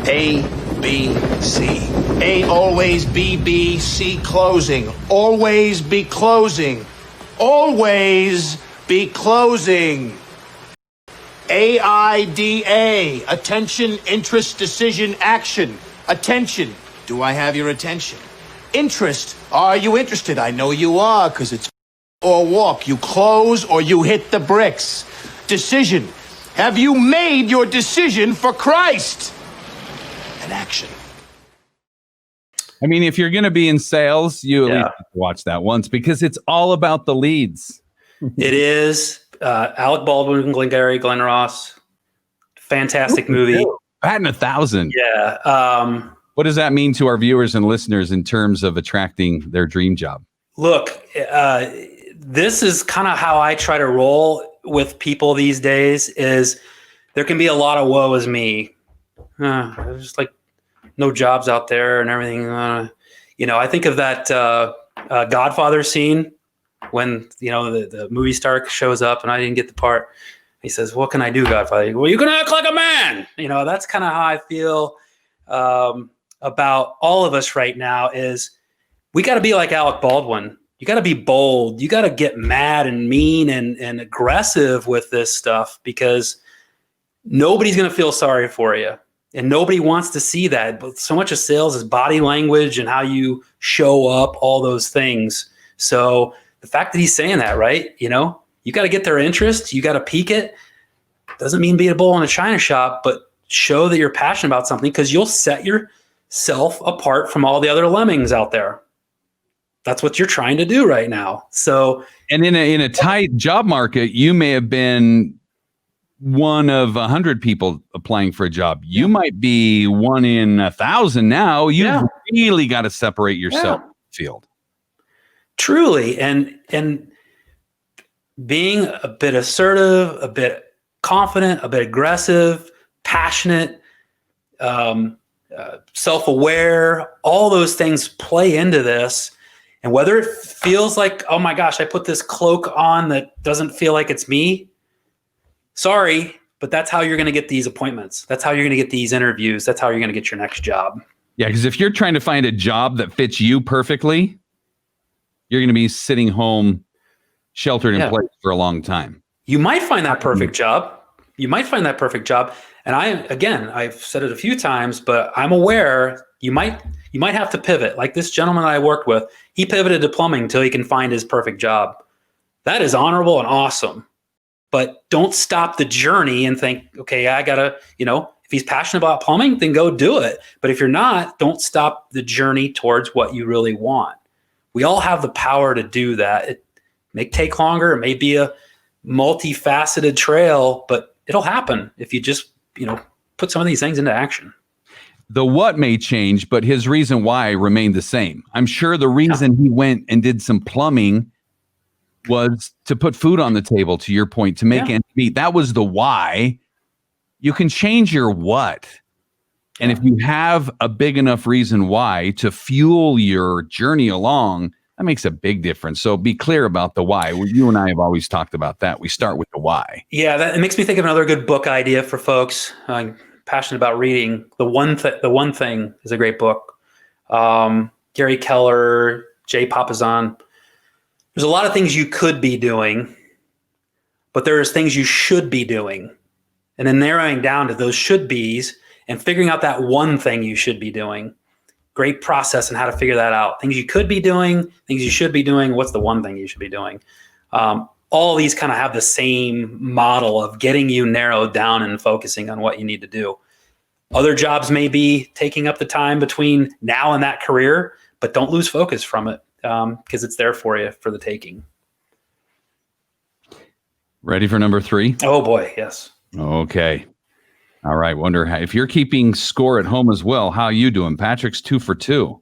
A, B, C. A, always, B, B, C, closing. Always be closing. Always be closing. AIDA, attention, interest, decision, action. Attention, do I have your attention? Interest, are you interested? I know you are, because it's or walk. You close or you hit the bricks. Decision, have you made your decision for Christ? And action. I mean, if you're going to be in sales, you at least have to watch that once, because it's all about the leads. It is. Alec Baldwin, Glengarry Glen, fantastic movie. Batting 1,000. Yeah. What does that mean to our viewers and listeners in terms of attracting their dream job? Look, this is kind of how I try to roll with people these days. Is there can be a lot of woe is me. There's just like no jobs out there and everything. I think of that Godfather scene when the movie star shows up and I didn't get the part. He says, "What can I do, Godfather?" "Well, you can act like a man." That's kind of how I feel about all of us right now. Is we got to be like Alec Baldwin. You got to be bold. You got to get mad and mean and aggressive with this stuff, because nobody's going to feel sorry for you. And nobody wants to see that. But so much of sales is body language and how you show up, all those things. So the fact that he's saying that, right? You got to get their interest. You got to pique it. Doesn't mean be a bull in a china shop, but show that you're passionate about something, because you'll set yourself apart from all the other lemmings out there. That's what you're trying to do right now. So, and in a tight job market, you may have been one of 100 people applying for a job. You might be one in 1,000 now. You've really got to separate yourself in the field. Truly. And being a bit assertive, a bit confident, a bit aggressive, passionate, self-aware, all those things play into this. And whether it feels like, oh my gosh, I put this cloak on that doesn't feel like it's me, sorry, but that's how you're going to get these appointments. That's how you're going to get these interviews. That's how you're going to get your next job. Yeah, because if you're trying to find a job that fits you perfectly, you're going to be sitting home sheltered in place for a long time. You might find that perfect job. And I've said it a few times, but I'm aware you might have to pivot. Like this gentleman I worked with, he pivoted to plumbing until he can find his perfect job. That is honorable and awesome. But don't stop the journey and think, okay, I gotta, if he's passionate about plumbing, then go do it. But if you're not, don't stop the journey towards what you really want. We all have the power to do that. It may take longer. It may be a multifaceted trail, but it'll happen if you just, put some of these things into action. The what may change, but his reason why remained the same. I'm sure the reason he went and did some plumbing was to put food on the table, to your point, to make ends meet. That was the why. You can change your what. And if you have a big enough reason why to fuel your journey along, that makes a big difference. So be clear about the why. You and I have always talked about that. We start with the why. Yeah, it makes me think of another good book idea for folks. I'm passionate about reading. The One Thing is a great book. Gary Keller, Jay Papasan. There's a lot of things you could be doing, but there's things you should be doing. And then narrowing down to those should be's and figuring out that one thing you should be doing. Great process and how to figure that out. Things you could be doing, things you should be doing. What's the one thing you should be doing? All these kind of have the same model of getting you narrowed down and focusing on what you need to do. Other jobs may be taking up the time between now and that career, but don't lose focus from it because it's there for you for the taking. Ready for number 3? Oh boy, yes. Okay. All right. Wonder if you're keeping score at home as well. How you doing? Patrick's 2 for 2.